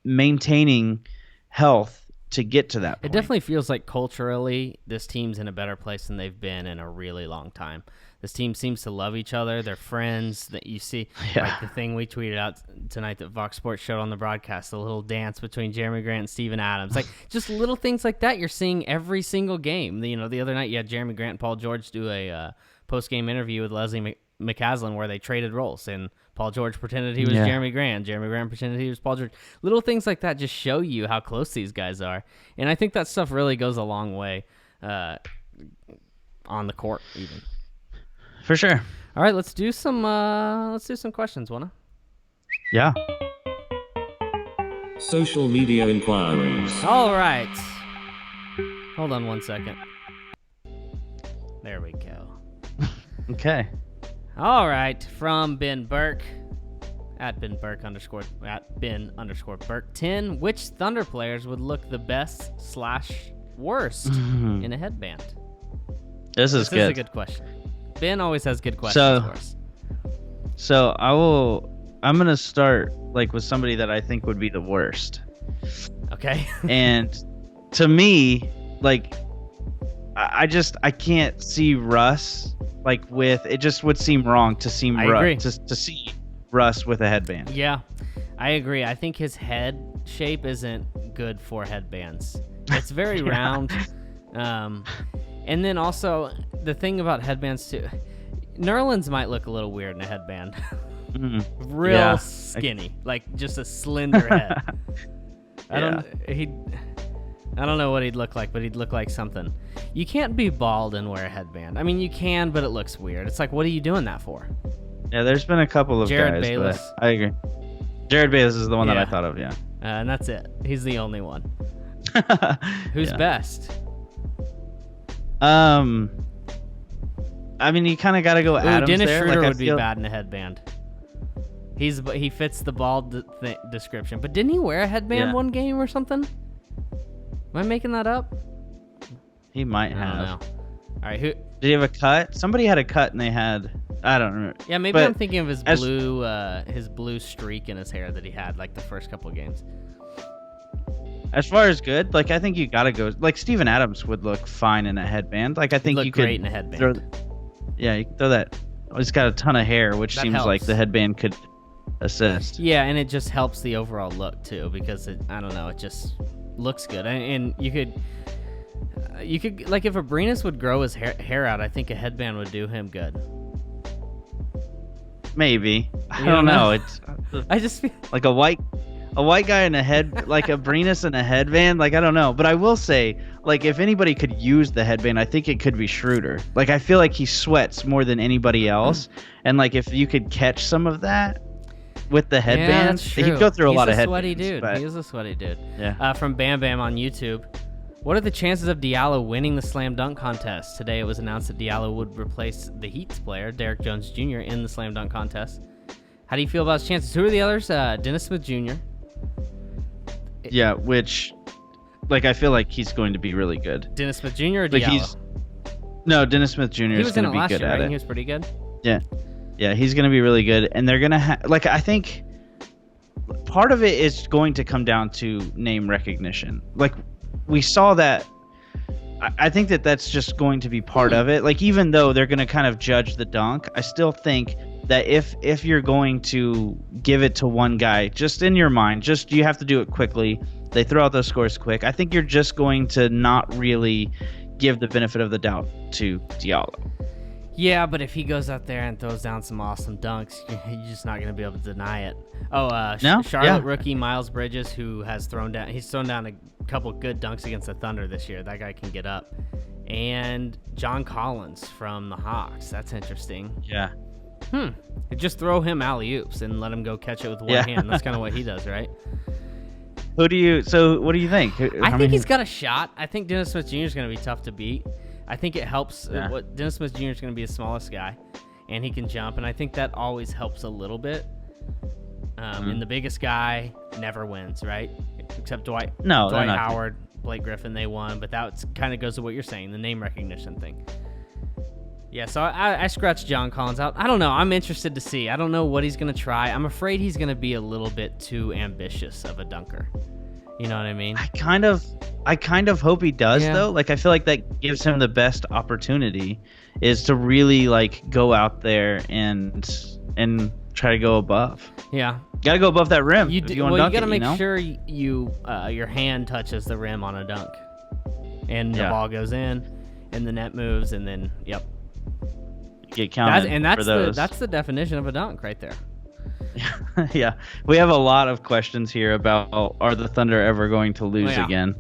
A: maintaining health to get to that point.
B: It definitely feels like culturally this team's in a better place than they've been in a really long time. This team seems to love each other. They're friends. That you see, like the thing we tweeted out tonight that Vox Sports showed on the broadcast, the little dance between Jeremy Grant and Steven Adams. Like, just little things like that you're seeing every single game. The other night you had Jeremy Grant and Paul George do a post-game interview with Leslie McCaslin where they traded roles, and Paul George pretended he was Jeremy Grant. Jeremy Grant pretended he was Paul George. Little things like that just show you how close these guys are, and I think that stuff really goes a long way on the court, even.
A: For sure.
B: All right, let's do some questions, wanna?
A: Yeah.
C: Social media inquiries.
B: All right. Hold on 1 second. There we go.
A: Okay.
B: All right, from Ben Burke at Ben Burke Burke 10. Which Thunder players would look the best / worst in a headband?
A: This is
B: a good question. Ben always has good questions for us.
A: So I'm gonna start with somebody that I think would be the worst.
B: Okay.
A: And to me, I can't see Russ with it. Just would seem wrong to see to see Russ with a headband.
B: Yeah, I agree. I think his head shape isn't good for headbands. It's very round. And then also, the thing about headbands, too, Nerlens might look a little weird in a headband. Real skinny, just a slender head. I don't know what he'd look like, but he'd look like something. You can't be bald and wear a headband. I mean, you can, but it looks weird. It's like, what are you doing that for?
A: Yeah, there's been a couple of
B: Jared
A: guys,
B: Bayless.
A: But I agree. Jared Bayless is the one that I thought of, yeah.
B: And that's it. He's the only one. Who's best?
A: I mean, you kind of got to go Adams
B: Dennis
A: there.
B: Schroder would be bad in a headband. He fits the bald description. But didn't he wear a headband one game or something? Am I making that up?
A: He might have.
B: I don't know. All right, who
A: did he have a cut? Somebody had a cut, and they had. I don't remember.
B: Yeah, maybe I'm thinking of his blue streak in his hair that he had the first couple of games.
A: As far as good, I think you gotta go. Steven Adams would look fine in a headband. I think you could
B: great in a headband.
A: You can throw that. He's got a ton of hair, which seems
B: helps.
A: like the headband could assist.
B: Yeah, and it just helps the overall look too, because it just looks good. And you could if Abrinas would grow his hair out, I think a headband would do him good.
A: Maybe. I don't know. It's
B: I just feel
A: like a white guy in a head, like Abrinas in a headband. I don't know, but I will say, if anybody could use the headband, I think it could be Schroder. I feel like he sweats more than anybody else, and if you could catch some of that with the headband, he'd go through a lot of headbands.
B: He's a sweaty dude.
A: But...
B: He is a sweaty dude.
A: Yeah.
B: From Bam Bam on YouTube. What are the chances of Diallo winning the slam dunk contest? Today it was announced that Diallo would replace the Heat's player, Derrick Jones Jr., in the slam dunk contest. How do you feel about his chances? Who are the others? Dennis Smith Jr.
A: Yeah, which, I feel like he's going to be really good.
B: Dennis Smith Jr. or Diallo?
A: No, Dennis Smith Jr. is going to be good at it.
B: He was pretty good.
A: Yeah. Yeah, he's going to be really good. And they're going to I think part of it is going to come down to name recognition. We saw that. I think that's just going to be part of it. Even though they're going to kind of judge the dunk, I still think that if you're going to give it to one guy, just in your mind, you have to do it quickly. They throw out those scores quick. I think you're just going to not really give the benefit of the doubt to Diallo.
B: Yeah, but if he goes out there and throws down some awesome dunks, you're just not going to be able to deny it. Charlotte rookie Miles Bridges, who has thrown down a couple good dunks against the Thunder this year. That guy can get up. And John Collins from the Hawks. That's interesting.
A: Yeah.
B: Just throw him alley-oops and let him go catch it with one hand. That's kind of what he does, right?
A: What do you think?
B: I think he's got a shot. I think Dennis Smith Jr. is going to be tough to beat. I think it helps. Dennis Smith Jr. is going to be the smallest guy, and he can jump, and I think that always helps a little bit. And the biggest guy never wins, right? Except Dwight Howard, Blake Griffin, they won, but that kind of goes to what you're saying, the name recognition thing. Yeah, so I scratched John Collins out. I don't know. I'm interested to see. I don't know what he's going to try. I'm afraid he's going to be a little bit too ambitious of a dunker. You know what I mean?
A: I kind of hope he does
B: Yeah.
A: though. Like I feel like that gives him the best opportunity is to really like go out there and try to go above.
B: Yeah.
A: Got to go above that rim.
B: You
A: if you want to
B: you
A: dunk
B: got to
A: it,
B: make
A: you know?
B: sure your hand touches the rim on a dunk, and the
A: Yeah.
B: ball goes in, and the net moves, and then yep.
A: Get counted for those.
B: That's the definition of a dunk right there.
A: Yeah, we have a lot of questions here about are the Thunder ever going to lose again?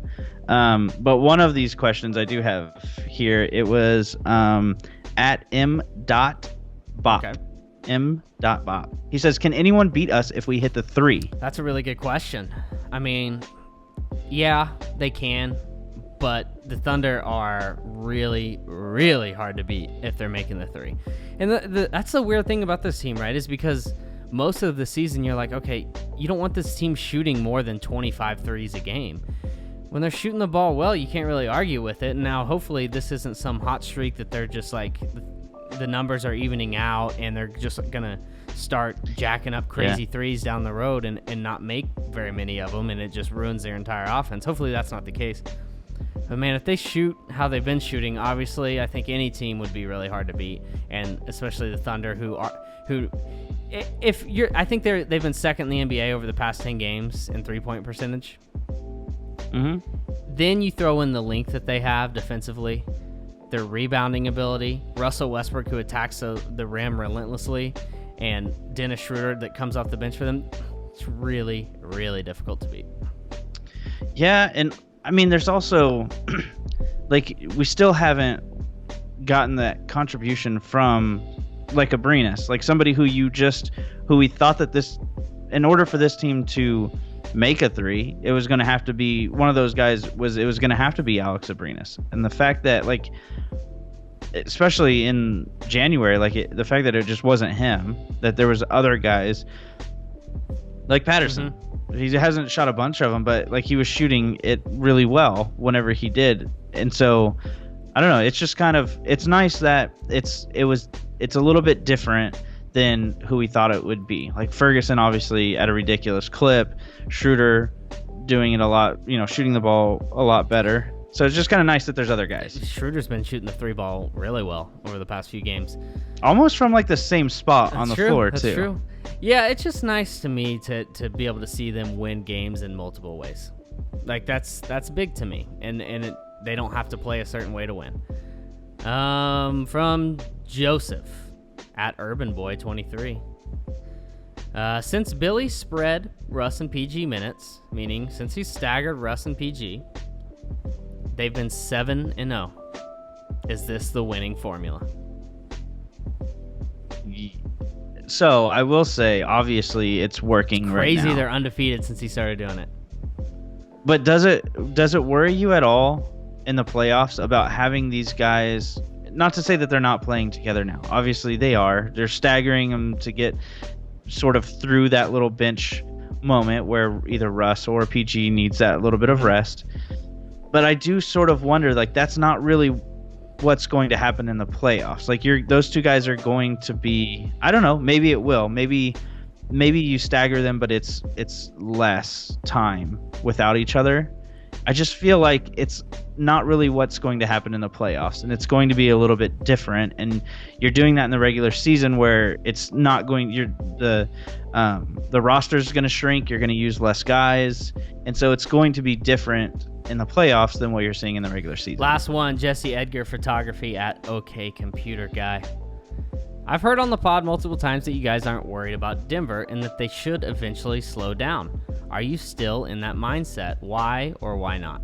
A: But one of these questions I do have here. It was at m.bop.
B: Okay.
A: M.bop. He says, "Can anyone beat us if we hit the 3?"
B: That's a really good question. I mean, yeah, they can, but the Thunder are really, really hard to beat if they're making the 3. And that's the weird thing about this team, right? Is because most of the season you're like, okay, you don't want this team shooting more than 25 threes a game. When they're shooting the ball well, you can't really argue with it. And now hopefully this isn't some hot streak that they're just like the numbers are evening out and they're just gonna start jacking up crazy threes down the road and not make very many of them, and it just ruins their entire offense. Hopefully that's not the case. But man, if they shoot how they've been shooting, obviously I think any team would be really hard to beat, and especially the Thunder I think they've been second in the NBA over the past 10 games in 3-point percentage.
A: Mm-hmm.
B: Then you throw in the length that they have defensively, their rebounding ability, Russell Westbrook, who attacks the rim relentlessly, and Dennis Schroder that comes off the bench for them. It's really, really difficult to beat.
A: Yeah, and I mean, there's also like we still haven't gotten that contribution from like Abrinas, like somebody who we thought that in order for this team to make a 3, it was going to have to be one of those guys. It was going to have to be Alex Abrinas, and the fact that like, especially in January, like the fact that it just wasn't him, that there was other guys like Patterson. Mm-hmm. He hasn't shot a bunch of them, but like he was shooting it really well whenever he did, and so I don't know. It's just it's nice that it's a little bit different than who we thought it would be. Like Ferguson, obviously at a ridiculous clip, Schroder doing it a lot, shooting the ball a lot better. So it's just kind of nice that there's other guys.
B: Schroeder's been shooting the 3 ball really well over the past few games.
A: Almost from like the same spot on the floor too.
B: That's true. Yeah, it's just nice to me to be able to see them win games in multiple ways. Like that's big to me, and they don't have to play a certain way to win. From Joseph at Urban Boy 23. Since Billy spread Russ and PG minutes, meaning since he staggered Russ and PG, they've been 7-0. Is this the winning formula?
A: So I will say, obviously, it's working right now.
B: Crazy, they're undefeated since he started doing it.
A: But does it worry you at all in the playoffs about having these guys? Not to say that they're not playing together now. Obviously, they are. They're staggering them to get sort of through that little bench moment where either Russ or PG needs that little bit of rest. But I do sort of wonder, like, that's not really what's going to happen in the playoffs. Like, those two guys are going to be, I don't know, maybe it will. Maybe you stagger them, but it's less time without each other. I just feel like it's not really what's going to happen in the playoffs, and it's going to be a little bit different. And you're doing that in the regular season where it's not going. The roster is going to shrink. You're going to use less guys, and so it's going to be different in the playoffs than what you're seeing in the regular season.
B: Last one, Jesse Edgar Photography at OK Computer Guy. I've heard on the pod multiple times that you guys aren't worried about Denver and that they should eventually slow down. Are you still in that mindset? Why or why not?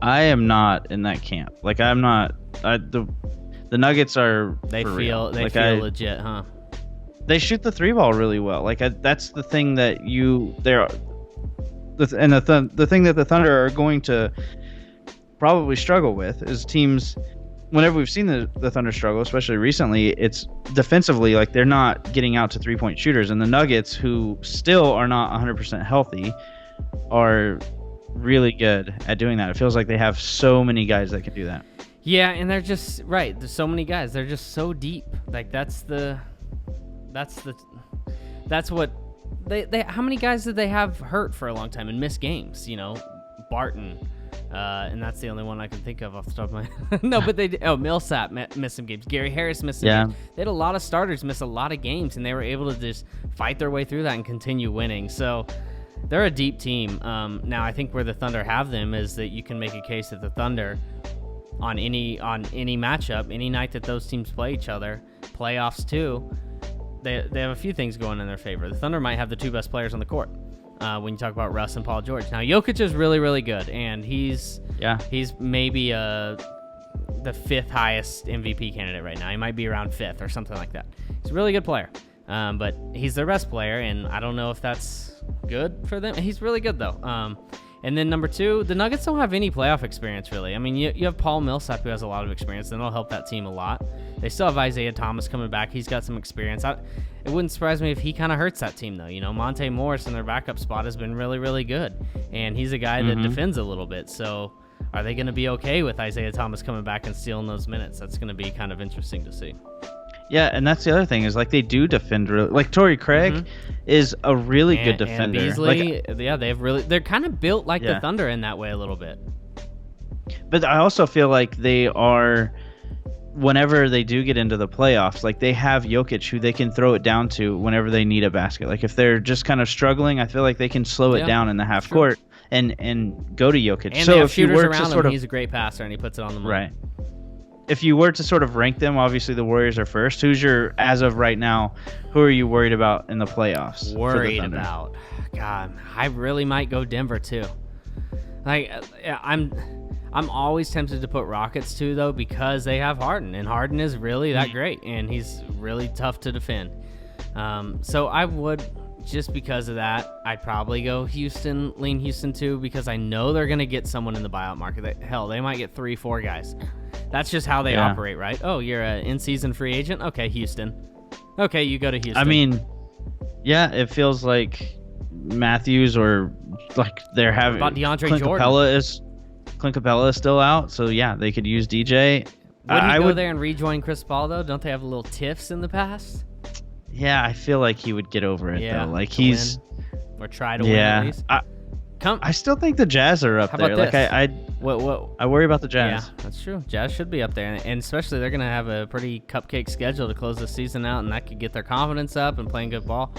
A: I am not in that camp. Like, I'm not. The Nuggets are.
B: They feel legit, huh?
A: They shoot the 3-ball really well. Like, that's the thing that the thing that the Thunder are going to probably struggle with is teams. Whenever we've seen the Thunder struggle, especially recently, it's defensively. Like, they're not getting out to 3-point shooters, and the Nuggets, who still are not 100% healthy, are really good at doing that. It feels like they have so many guys that can do that.
B: Yeah, and they're just right. There's so many guys. They're just so deep. Like that's what they how many guys did they have hurt for a long time and miss games? Barton. And that's the only one I can think of off the top of my head. No, but Millsap missed some games. Gary Harris missed some games. They had a lot of starters miss a lot of games, and they were able to just fight their way through that and continue winning. So they're a deep team. Now, I think where the Thunder have them is that you can make a case that the Thunder, on any matchup, any night that those teams play each other, playoffs too, they have a few things going in their favor. The Thunder might have the two best players on the court. When you talk about Russ and Paul George. Now, Jokic is really, really good, and he's maybe the fifth highest MVP candidate right now. He might be around fifth or something like that. He's a really good player, but he's their best player, and I don't know if that's good for them. He's really good, though. And then number two, the Nuggets don't have any playoff experience, really. I mean, you have Paul Millsap, who has a lot of experience, and that'll help that team a lot. They still have Isaiah Thomas coming back. He's got some experience. It wouldn't surprise me if he kind of hurts that team, though. Monte Morris in their backup spot has been really, really good, and he's a guy that defends a little bit. So are they going to be okay with Isaiah Thomas coming back and stealing those minutes? That's going to be kind of interesting to see.
A: Yeah, and that's the other thing is, like, they do defend really. Like, Torrey Craig is a really good defender.
B: And Beasley, they're kind of built like the Thunder in that way a little bit.
A: But I also feel like they are, whenever they do get into the playoffs, like, they have Jokic who they can throw it down to whenever they need a basket. Like, if they're just kind of struggling, I feel like they can slow it down in the half court and go to Jokic.
B: And
A: so
B: they have
A: if you
B: shooters
A: were
B: around
A: to sort
B: him,
A: of,
B: he's a great passer, and he puts it on the money.
A: Right. If you were to sort of rank them, obviously the Warriors are first. Who's your, as of right now, who are you worried about in the playoffs?
B: Worried about? God, I really might go Denver too. Like, I'm always tempted to put Rockets too, though, because they have Harden, and Harden is really that great, and he's really tough to defend. So I would, just because of that, I'd probably go lean Houston too, because I know they're going to get someone in the buyout market. Hell, they might get 3-4 guys. That's just how they operate, right? Oh, you're an in-season free agent? Okay, Houston. Okay, you go to Houston.
A: I mean, yeah, it feels like Matthews or like they're having...
B: What about DeAndre
A: Clint
B: Jordan?
A: Clint Capella is still out, so yeah, they could use DJ.
B: Wouldn't he go there and rejoin Chris Paul, though? Don't they have a little tiffs in the past?
A: Yeah, I feel like he would get over it, though. Like, he's...
B: Or try to win, at least.
A: I still think the Jazz are up there.
B: Like,
A: I worry about the Jazz.
B: Yeah, that's true. Jazz should be up there, and especially they're gonna have a pretty cupcake schedule to close the season out, and that could get their confidence up and playing good ball.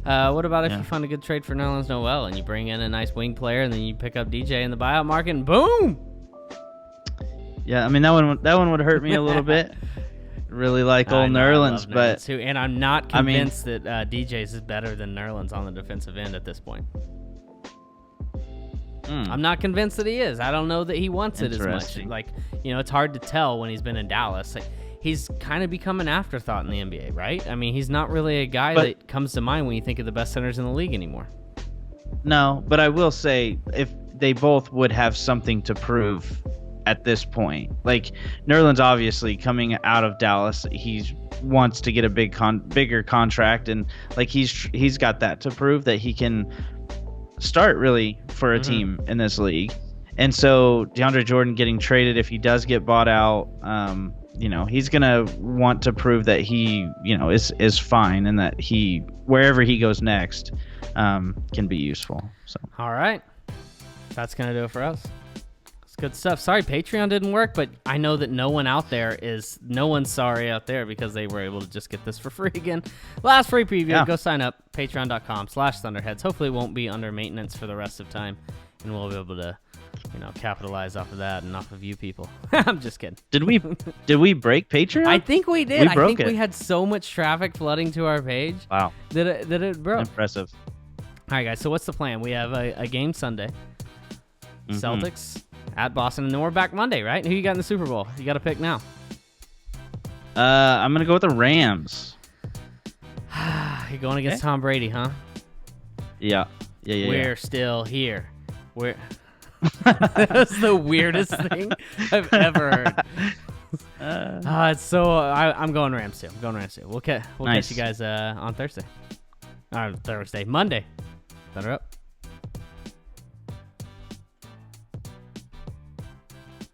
B: What about if you find a good trade for Nerlens Noel and you bring in a nice wing player, and then you pick up DJ in the buyout market, and boom?
A: Yeah, I mean that one would hurt me a little bit. Really like old Nerlens, but
B: too, and I'm not convinced that DJ's is better than Nerlens on the defensive end at this point. I'm not convinced that he is. I don't know that he wants it as much. Like, it's hard to tell when he's been in Dallas. Like, he's kind of become an afterthought in the NBA, right? I mean, he's not really a guy that comes to mind when you think of the best centers in the league anymore.
A: No, but I will say, if they both would have something to prove at this point. Like, Nerlens obviously coming out of Dallas, he wants to get a bigger contract, and like he's got that to prove that he can start really for a team in this league. And so DeAndre Jordan getting traded, if he does get bought out, he's gonna want to prove that he is fine, and that he, wherever he goes next, can be useful. So
B: all right, that's gonna do it for us. It's good stuff. Sorry Patreon didn't work, but I know that no one's sorry out there, because they were able to just get this for free again. Last free preview. Go sign up, patreon.com/Thunderheads. Hopefully it won't be under maintenance for the rest of time, and we'll be able to capitalize off of that and off of you people. I'm just kidding.
A: Did we break Patreon?
B: I think we did.
A: I think
B: we had so much traffic flooding to our page.
A: Wow.
B: That it broke.
A: Impressive.
B: All right, guys. So what's the plan? We have a game Sunday. Celtics at Boston, and then we're back Monday, right? Who you got in the Super Bowl? You got to pick now.
A: I'm gonna go with the Rams.
B: You're going against Tom Brady, huh?
A: Yeah.
B: We're still here. That's the weirdest thing I've ever heard. I'm going Rams too. We'll catch you guys on Thursday. Monday. Thunder up.